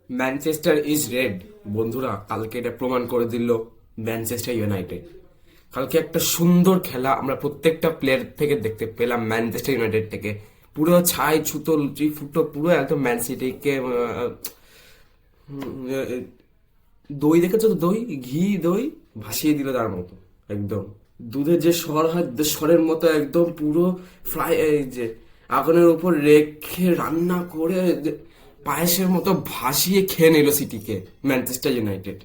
Manchester is red. বন্ধুরা, কালকে এটা প্রমাণ করে দিল ম্যানচেস্টার ইউনাইটেড। কালকে একটা সুন্দর খেলা আমরা প্রত্যেকটা প্লেয়ার থেকে দেখতে পেলাম ম্যানচেস্টার ইউনাইটেড থেকে। পুরো ছাই ছুতো লুচি ফুটো পুরো একদম ম্যান সিটিকে দই দেখেছো তো, দই ঘি দই ভাসিয়ে দিল তার মতো একদম। দুধের যে স্বর হয় স্বরের মতো একদম পুরো ফ্রাই, এই যে আগুনের উপর রেখে রান্না করে পায়েসের মতো ভাসিয়ে খেয়ে নিল সিটিকে ম্যানচেস্টার ইউনাইটেড।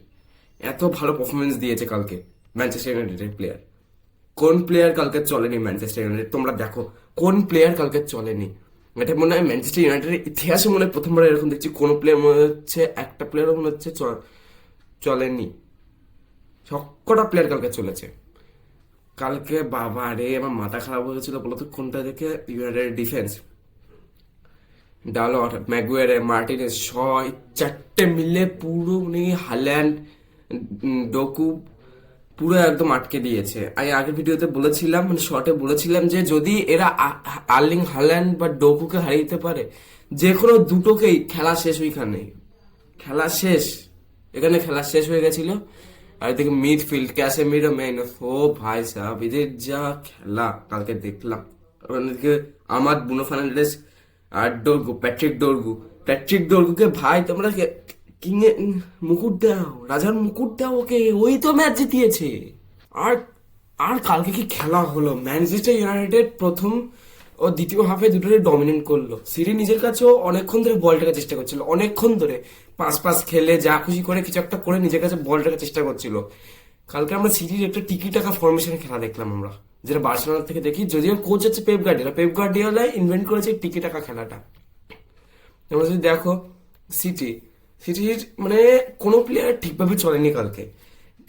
এত ভালো পারফরমেন্স দিয়েছে কালকে ম্যানচেস্টার ইউনাইটেডের প্লেয়ার। কোন প্লেয়ার কালকে চলেনি ম্যানচেস্টার ইউনাইটেড? তোমরা দেখো কোন প্লেয়ার কালকে চলেনি। এটা মনে হয় ম্যানচেস্টার ইউনাইটেডের ইতিহাসে মনে হয় প্রথমবার এরকম দেখছি কোন প্লেয়ার মনে হচ্ছে, একটা প্লেয়ারও মনে হচ্ছে চলেনি। সবকটা প্লেয়ার কালকে চলেছে। কালকে বাবা রে, আমার মাথা খারাপ হয়েছিল বলতো কোনটা দেখে। ইউনাইটেড ডিফেন্স, ডালট, ম্যাগুয়ারে, মার্টিনেজ, ছয় চারটে মিলে পুরো হাল্যান্ড, ডোকু পুরো একদম আটকে দিয়েছে। আমি আগের ভিডিওতে বলেছিলাম, মানে শর্টে বলেছিলাম যে যদি এরা আর্লিং হাল্যান্ড বা ডোকুকে হারিয়ে দিতে পারে, যে কোনো দুটোকেই খেলা শেষ। ওইখানে খেলা শেষ, এখানে খেলা শেষ হয়ে গেছিল। আর এদিকে মিডফিল্ড ক্যাসেমিরো, মেইন, ও ভাই সাহেব এদের যা খেলা কালকে দেখলাম। আর অন্যদিকে আমার বুনো ফার্নান্ডেস আর ডোরগু, প্যাট্রিক ডোরগুকে ভাই তোমরা কিং এ মুকুট দাও, রাজার মুকুট দাও ওকে, ওই তো ম্যাচ জিতিয়েছে। আর আর কালকে কি খেলা হলো! ম্যানচেস্টার ইউনাইটেড প্রথম ও দ্বিতীয় হাফে দুটোই ডমিনেট করলো। সিটি নিজের কাছেও অনেকক্ষণ ধরে বলটাকে চেষ্টা করছিল, অনেকক্ষণ ধরে পাস পাস খেলে যা খুশি করে কিছু একটা করে নিজের কাছে বলটাকে চেষ্টা করছিল। কালকে আমরা সিটির একটা টিকি টাকা ফরমেশনে খেলা দেখলাম আমরা, যেটা বার্সেলোনা থেকে দেখি। যদিও কোচ হচ্ছে পেপ গার্ডিওলা ইনভেন্ট করেছে টিকি টাকা খেলাটা। তোমরা যদি দেখো সিটির মানে কোনো প্লেয়ার ঠিকভাবে চলেনি কালকে।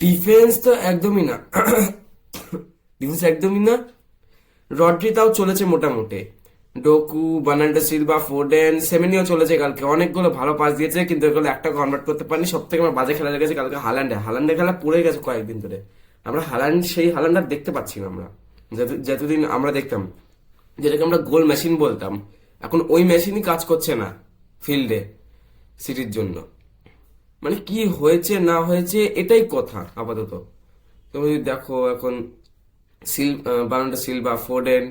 ডিফেন্স তো একদমই না, ডিফেন্স একদমই না। রড্রি তাও চলেছে মোটামুটি, ডোকু, বার্নার্ডো সিলভা, ফোডেন, সেমেনিও চলেছে কালকে, অনেকগুলো ভালো পাস দিয়েছে কিন্তু এগুলো একটা কনভার্ট করতে পারেনি। সব থেকে আমার বাজে খেলা লেগেছে কালকে হালান্ডের খেলা পড়ে গেছে কয়েকদিন ধরে। আমরা সেই হালান্ড আর দেখতে পাচ্ছি না আমরা, যতদিন আমরা দেখতাম, যেটাকে আমরা গোল মেশিন বলতাম, এখন ওই মেশিনই কাজ করছে না ফিল্ডে সিটির জন্য। মানে কি হয়েছে না হয়েছে এটাই কথা আপাতত। তুমি যদি দেখো এখন বার্নার্ডো সিলভা, ফোডেন,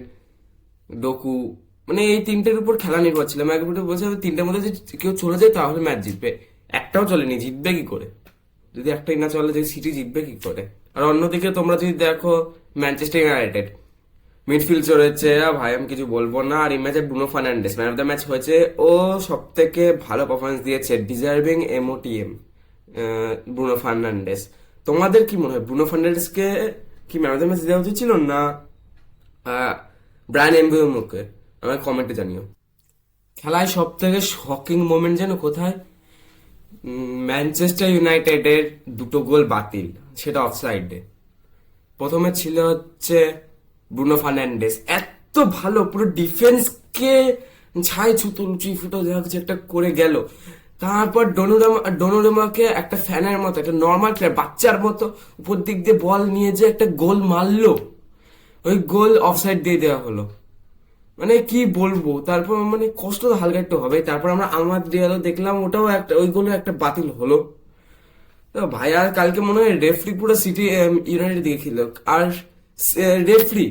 ডোকু, মানে এই তিনটের উপর খেলা নির্ভর ছিল। আমি একবার বলছি তিনটের মধ্যে যদি কেউ চলে যায় তাহলে ম্যাচ জিতবে। একটাও চলেনি, জিতবে কি করে? যদি একটাই না চলে যায় সিটি জিতবে কি করে? আর অন্যদিকে তোমরা যদি দেখো ম্যানচেস্টার ইউনাইটেড মিডফিল্ড চলেছে, ভাই আমি কিছু বলবো না। আর এই ম্যাচে Bruno Fernandes man of the match হয়েছে, ও সব থেকে ভালো পারফরমেন্স দিয়েছে, ডিজার্ভিং এমওটিএম ব্রুনো ফার্নান্ডেস। তোমাদের কি মনে হয়, ব্রুনো ফার্নান্ডেসকে কি ম্যান অফ দ্য ম্যাচ দেওয়া উচিত ছিল না ব্রায়ান এমবিউমোকে? আমার কমেন্টে জানিও। খেলায় সব থেকে শকিং মোমেন্ট যেন কোথায়, ম্যানচেস্টার ইউনাইটেডের দুটো গোল বাতিল, সেটা অফসাইডে। প্রথমে ছিল হচ্ছে ব্রুনো ফার্নান্ডেস এত ভালো পুরো ডিফেন্সকে ছাই ছুতো লুচি ফুটো দেখা কিছু একটা করে গেল। তারপর ডোনোরামাকে একটা ফ্যানের মতো, একটা নর্মাল প্লেয়ার বাচ্চার মতো উপর দিক দিয়ে বল নিয়ে যে একটা গোল মারলো, ওই গোল অফসাইড দিয়ে দেওয়া হলো। মানে কি বলবো, তারপর মানে কষ্ট তো হালকা একটু হবে। তারপর আমরা আমার ডিয়ালো দেখলাম, ওটাও একটা ওই গোলে একটা বাতিল হলো। তো ভাই আর কালকে মনে হয় রেফরি পুরো সিটি ইউনাইটেড দিকে খেললো। আর রেফরি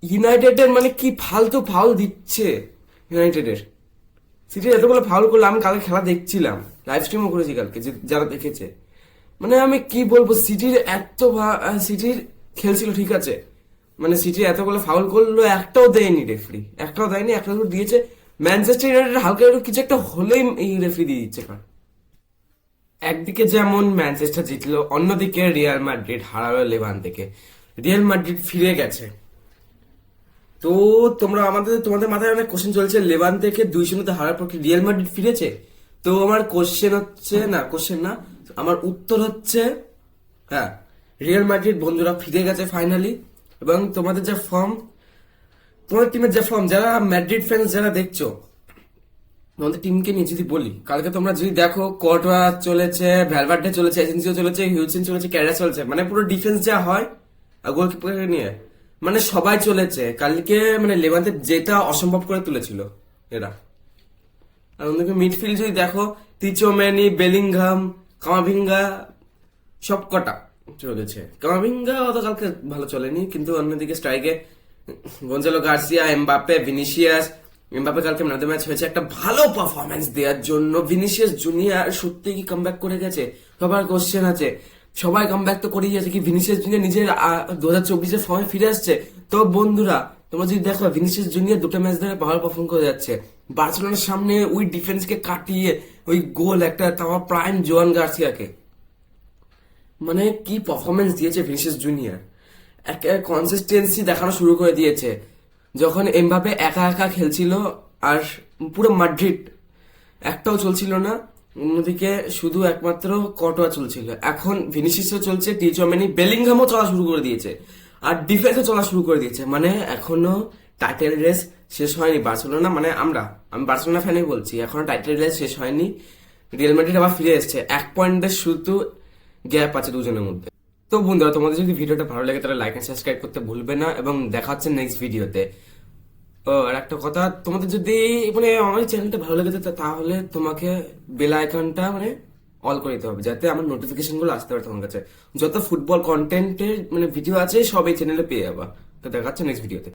ইউনাইটেডের মানে কি ফালতু ফাউল দিচ্ছে ইউনাইটেডের। সিটি এতগুলো ফাউল করলো, আমি কালকে খেলা দেখছিলাম, লাইভ স্ট্রিমও করেছি কালকে, যারা দেখেছে। মানে আমি কি বলবো, সিটির খেলছিল ঠিক আছে, মানে সিটি এতগুলো ফাউল করলো, একটাও দেয়নি রেফরি, একটাও দেয়নি, একটা দিয়েছে। ম্যানচেস্টার ইউনাইটেড হালকা একটু কিছু একটা হলেই এই রেফরি দিয়ে দিচ্ছে। একদিকে যেমন ম্যানচেস্টার জিতলো, অন্যদিকে রিয়াল মাদ্রিদ হারালো লেভান্তেকে। রিয়াল মাদ্রিদ ফিরে গেছে। তো তোমাদের মাথায় অনেক কোশ্চেন চলছে, লেভান্তেকে 2-0 হারার পর কি রিয়াল মাদ্রিদ ফিরেছে? তো আমার কোশ্চেন না, আমার উত্তর হচ্ছে হ্যাঁ, রিয়াল মাদ্রিদ বন্ধুরা ফিরে গেছে ফাইনালি। এবং তোমাদের তোমাদের টিমের যা ফর্ম, যারা ম্যাড্রিড ফ্যান্স যারা দেখছো, আমাদের টিমকে নিয়ে যদি বলি, কালকে তোমরা যদি দেখো কোর্টোয়া চলেছে, ভ্যালভার্ডে চলেছে, এজেন্সিও চলেছে, হিউসেন চলেছে, ক্যারা চলেছে, মানে পুরো ডিফেন্স যা হয় গোলকিপারকে নিয়ে মানে সবাই চলেছে কালকে। মানে লেভান্তে যেটা অসম্ভব করে তুলেছিল এরা। আর অন্যদিকে মিডফিল্ড যদি দেখো, তিচোম্যানি, বেলিংহাম, কামাভিঙ্গা সব কটা চলেছে। কামাভিঙ্গা অত কালকে ভালো চলেনি, কিন্তু অন্যদিকে স্ট্রাইকে Gonzalo Garcia, Mbappe, Vinicius. Mbappe কালকে ম্যান অফ দ্য ম্যাচ হয়েছে একটা ভালো পারফরমেন্স দেওয়ার জন্য। ভিনিসিয়াস জুনিয়র সত্যি কি কামব্যাক করে গেছে? সবার কোশ্চেন আছে, সবাই কামব্যাক তো করেই গেছে, কি ভিনিসিয়াস জুনিয়র নিজের 2024-এর ফর্মে ফিরে আসছে? তো বন্ধুরা, তোমরা যদি দেখো ভিনিসিয়াস জুনিয়র দুটো ম্যাচ ধরে ভালো পারফর্ম করে যাচ্ছে। বার্সেলোনার সামনে ওই ডিফেন্সকে কাটিয়ে ওই গোল একটা, তাও প্রাইম জোয়ান গার্সিয়াকে, মানে কি পারফরমেন্স দিয়েছে ভিনিসিয়াস জুনিয়র। একটা কনসিস্টেন্সি দেখানো শুরু করে দিয়েছে। যখন এমবাপে একা একা খেলছিল আর পুরো মাদ্রিদ একটাও চলছিল না, অন্যদিকে শুধু একমাত্র কটোয়া চলছিল, এখন ভিনিসিয়াসও চলছে, টিচোম্যানি, বেলিংহামও চলা শুরু করে দিয়েছে, আর ডিফেন্সও চলা শুরু করে দিয়েছে। মানে এখনো টাইটেল রেস শেষ হয়নি বার্সেলোনা, মানে আমি বার্সেলোনা ফ্যানই বলছি, এখনো টাইটেল রেস শেষ হয়নি। রিয়াল মাদ্রিদ আবার ফিরে এসেছে, 1 পয়েন্টের শুধু গ্যাপ আছে দুজনের মধ্যে। তো বন্ধুরা, তোমাদের যদি ভিডিওটা ভালো লাগে তাহলে লাইক এন্ড সাবস্ক্রাইব করতে ভুলবে না, এবং দেখা হচ্ছে নেক্সট ভিডিওতে। ও আর একটা কথা, তোমাদের যদি মানে আমার চ্যানেলটা ভালো লাগে তাহলে তোমাকে বেল আইকনটা মানে অল করে দিতে হবে, যাতে আমার নোটিফিকেশন গুলো আসতে পারে তোমার কাছে। যত ফুটবল কন্টেন্টের মানে ভিডিও আছে সব এই চ্যানেলে পেয়ে যাবা। তো দেখা হচ্ছে নেক্সট ভিডিওতে।